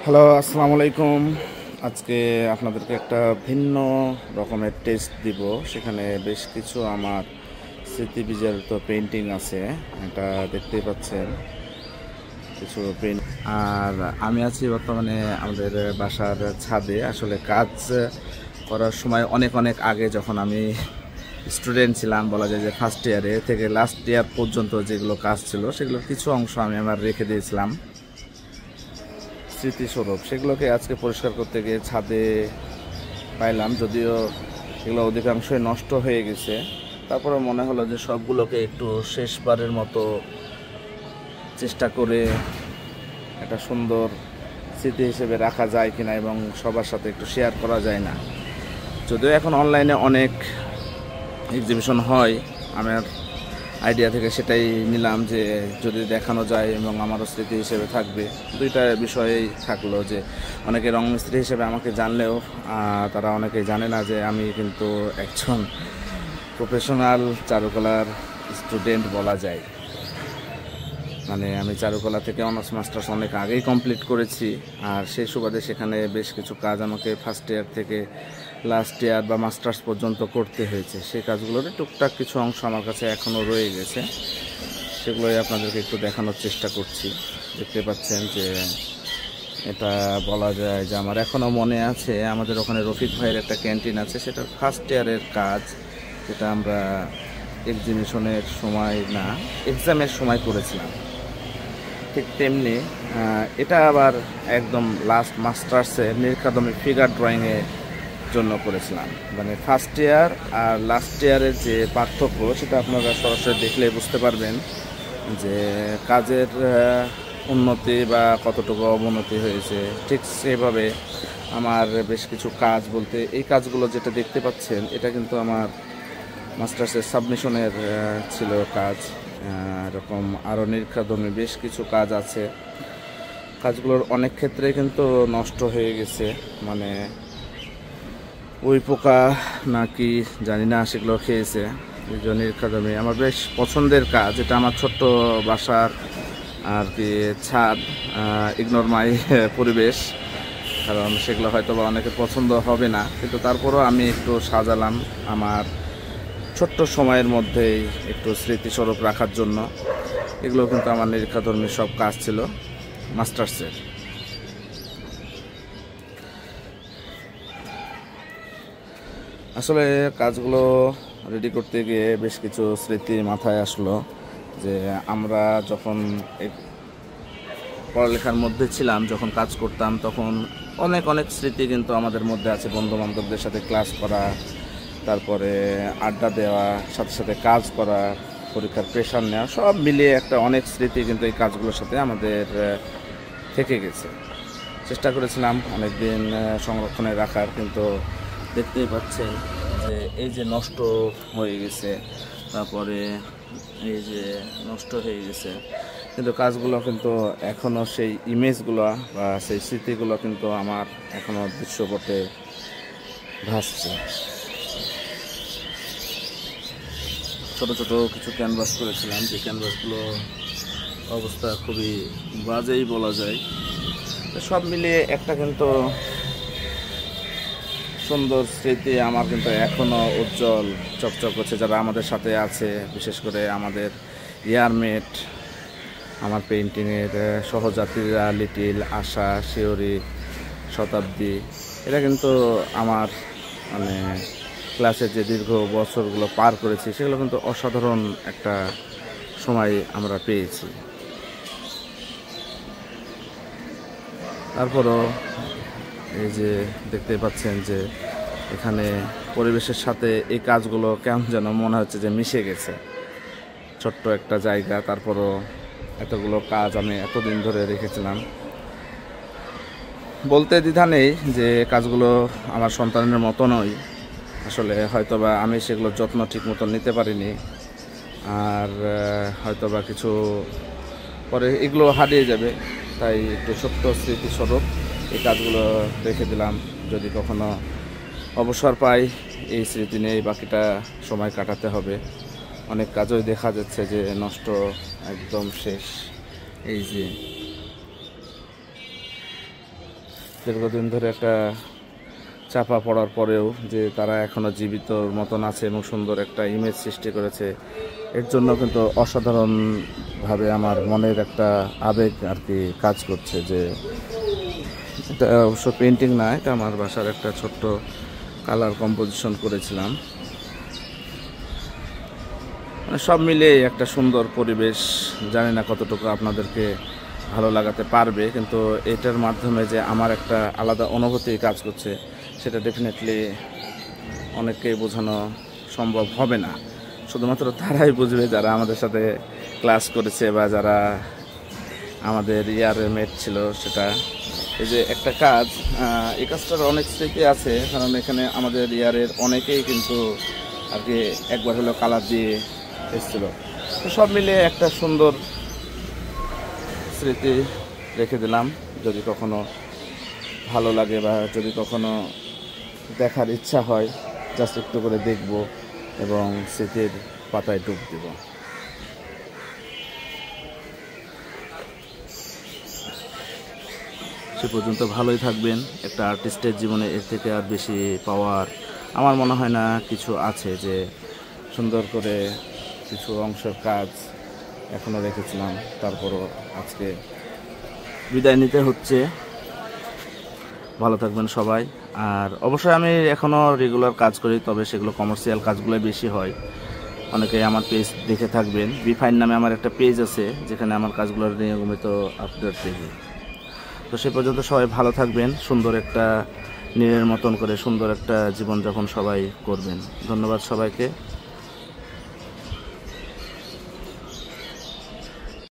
Hello, আসসালামু আলাইকুম। আজকে আপনাদেরকে একটা ভিন্ন রকমের টেস্ট দিব। সেখানে বেশ কিছু আমার স্মৃতি বিজড়িত পেন্টিং আছে, এটা দেখতেই পাচ্ছেন কিছু পেন্ট। আর আমি আছি বর্তমানে আমাদের বাসার ছাদে। আসলে কাজ করার সময় অনেক অনেক আগে, যখন আমি স্টুডেন্ট ছিলাম, বলা যায় যে ফার্স্ট ইয়ারে থেকে লাস্ট ইয়ার পর্যন্ত যেগুলো কাজ ছিল সেগুলোর কিছু অংশ আমি আমার রেখে দিয়েছিলাম স্মৃতিস্বরূপ। সেগুলোকে আজকে পরিষ্কার করতে গিয়ে ছাদে পাইলাম, যদিও এগুলো অধিকাংশই নষ্ট হয়ে গেছে। তারপরে মনে হলো যে সবগুলোকে একটু শেষবারের মতো চেষ্টা করে একটা সুন্দর স্মৃতি হিসেবে রাখা যায় কিনা এবং সবার সাথে একটু শেয়ার করা যায় না। যদিও এখন অনলাইনে অনেক এক্সিবিশন হয়, আমার আইডিয়া থেকে সেটাই নিলাম যে যদি দেখানো যায় এবং আমারও স্মৃতি হিসেবে থাকবে। দুইটা বিষয়েই থাকলো যে অনেকে রং মিস্ত্রি হিসেবে আমাকে জানলেও তারা অনেকেই জানে না যে আমি কিন্তু একজন প্রফেশনাল চারুকলার স্টুডেন্ট বলা যায়। মানে আমি চারুকলা থেকে অনার্স মাস্টার্স অনেক আগেই কমপ্লিট করেছি। আর সেই সুবাদে সেখানে বেশ কিছু কাজ আমাকে ফার্স্ট ইয়ার থেকে লাস্ট ইয়ার বা মাস্টার্স পর্যন্ত করতে হয়েছে। সেই কাজগুলোর টুকটাক কিছু অংশ আমার কাছে এখনও রয়ে গেছে, সেগুলোই আপনাদেরকে একটু দেখানোর চেষ্টা করছি। দেখতে পাচ্ছেন যে এটা বলা যায় যে আমার এখনও মনে আছে, আমাদের ওখানে রফিক ভাইয়ের একটা ক্যান্টিন আছে, সেটা ফার্স্ট ইয়ারের কাজ, যেটা আমরা এক্সিবিশনের সময় না, এক্সামের সময় করেছিলাম। ঠিক তেমনি এটা আবার একদম লাস্ট মাস্টার্সে নীলখাদমি ফিগার ড্রয়িংয়ের জন্য করেছিলাম। মানে ফার্স্ট ইয়ার আর লাস্ট ইয়ারের যে পার্থক্য, সেটা আপনারা সরাসরি দেখলে বুঝতে পারবেন যে কাজের উন্নতি বা কতটুকু অবনতি হয়েছে। ঠিক সেভাবে আমার বেশ কিছু কাজ বলতে, এই কাজগুলো যেটা দেখতে পাচ্ছেন, এটা কিন্তু আমার মাস্টার্সের সাবমিশনের ছিল কাজ। এরকম আরও নীলখাদমি বেশ কিছু কাজ আছে। কাজগুলোর অনেক ক্ষেত্রে কিন্তু নষ্ট হয়ে গেছে, মানে ওই পোকা নাকি জানি না সেগুলো খেয়েছে। এই জন্য নীলখাদমি আমার বেশ পছন্দের কাজ। এটা আমার ছোট্ট বাসার আর কি ছাদ, ইগনোর মাই পরিবেশ, কারণ সেগুলো হয়তো বা অনেকের পছন্দ হবে না, কিন্তু তারপরও আমি একটু সাজালাম আমার ছোট্ট সময়ের মধ্যেই একটু স্মৃতিস্বরূপ রাখার জন্য। এগুলো কিন্তু আমার নীলখাদমির সব কাজ ছিল মাস্টার্সের। আসলে কাজগুলো রেডি করতে গিয়ে বেশ কিছু স্মৃতি মাথায় আসলো, যে আমরা যখন পড়ালেখার মধ্যে ছিলাম, যখন কাজ করতাম, তখন অনেক অনেক স্মৃতি কিন্তু আমাদের মধ্যে আছে। বন্ধু বান্ধবদের সাথে ক্লাস করা, তারপরে আড্ডা দেওয়া, সাথে সাথে কাজ করা, পরীক্ষার প্রেশার নেওয়া, সব মিলিয়ে একটা অনেক স্মৃতি কিন্তু এই কাজগুলোর সাথে আমাদের থেকে গেছে। চেষ্টা করেছিলাম অনেক দিন সংরক্ষণে রাখার, কিন্তু দেখতেই পাচ্ছেন যে এই যে নষ্ট হয়ে গেছে, তারপরে এই যে নষ্ট হয়ে গেছে, কিন্তু কাজগুলো কিন্তু এখনও সেই ইমেজগুলো বা সেই স্মৃতিগুলো কিন্তু আমার এখনও দৃশ্যপটে ভাসছে। ছোটো ছোটো কিছু ক্যানভাস করেছিলাম, যে ক্যানভাসগুলো অবস্থা খুবই বাজেই বলা যায়। সব মিলিয়ে একটা কিন্তু সুন্দর স্মৃতি আমার কিন্তু এখনও উজ্জ্বল চকচক করছে। যারা আমাদের সাথে আছে, বিশেষ করে আমাদের ইয়ারমেট, আমার পেইন্টিংয়ের সহযাত্রীরা, লিটিল, আশা, শিওরি, শতাব্দী, এরা কিন্তু আমার মানে ক্লাসে যে দীর্ঘ বছরগুলো পার করেছি, সেগুলো কিন্তু অসাধারণ একটা সময় আমরা পেয়েছি। তারপরও এই যে দেখতে পাচ্ছেন যে এখানে পরিবেশের সাথে এই কাজগুলো কেমন যেন মনে হচ্ছে যে মিশে গেছে। ছোট্ট একটা জায়গা, তারপরও এতগুলো কাজ আমি এতদিন ধরে রেখেছিলাম। বলতে দ্বিধা নেই যে কাজগুলো আমার সন্তানের মতো নয়। আসলে হয়তোবা আমি সেগুলোর যত্ন ঠিক মতো নিতে পারিনি, আর হয়তোবা কিছু পরে এগুলো হারিয়ে যাবে, তাই একটু ছোট্ট স্মৃতিস্বরূপ এই কাজগুলো রেখে দিলাম। যদি কখনো অবসর পাই, এই স্মৃতি নিয়ে বাকিটা সময় কাটাতে হবে। অনেক কাজই দেখা যাচ্ছে যে নষ্ট, একদম শেষ। এই যে দীর্ঘদিন ধরে একটা চাপা পড়ার পরেও যে তারা এখনও জীবিত মতন আছে এবং সুন্দর একটা ইমেজ সৃষ্টি করেছে, এর জন্য কিন্তু অসাধারণভাবে আমার মনের একটা আবেগ আর কি কাজ করছে। যে এটা অবশ্য পেন্টিং না, এটা আমার বাসার একটা ছোট্ট কালার কম্পোজিশন করেছিলাম। মানে সব মিলে একটা সুন্দর পরিবেশ, জানি না কতটুকু আপনাদেরকে ভালো লাগাতে পারবে, কিন্তু এটার মাধ্যমে যে আমার একটা আলাদা অনুভূতি কাজ করছে সেটা ডেফিনেটলি অনেককেই বোঝানো সম্ভব হবে না। শুধুমাত্র তারাই বুঝবে যারা আমাদের সাথে ক্লাস করেছে বা যারা আমাদের ইয়ারের মেট ছিল। সেটা এই যে একটা কাজ, এই কাজটার অনেক স্মৃতি আছে, কারণ এখানে আমাদের ইয়ারের অনেকেই কিন্তু আর কি একবার হলো কালার দিয়ে এসেছিল। তো সব মিলিয়ে একটা সুন্দর স্মৃতি রেখে দিলাম। যদি কখনো ভালো লাগে বা যদি কখনো দেখার ইচ্ছা হয়, জাস্ট একটু করে দেখব এবং স্মৃতির পাতায় ডুব দেব। সে পর্যন্ত ভালোই থাকবেন। একটা আর্টিস্টের জীবনে এর থেকে আর বেশি পাওয়ার আমার মনে হয় না কিছু আছে। যে সুন্দর করে কিছু অংশের কাজ এখনও রেখেছিলাম, তারপরও আজকে বিদায় নিতে হচ্ছে। ভালো থাকবেন সবাই। আর অবশ্যই আমি এখনও রেগুলার কাজ করি, তবে সেগুলো কমার্শিয়াল কাজগুলো বেশি হয়। অনেকেই আমার পেজ দেখে থাকবেন, বিফাইন নামে আমার একটা পেজ আছে যেখানে আমার কাজগুলোর নিয়মিত আপডেট দেখি। তো সে পর্যন্ত সবাই ভালো থাকবেন, সুন্দর একটা নীড়ের মতন করে সুন্দর একটা জীবনযাপন সবাই করবেন। ধন্যবাদ সবাইকে।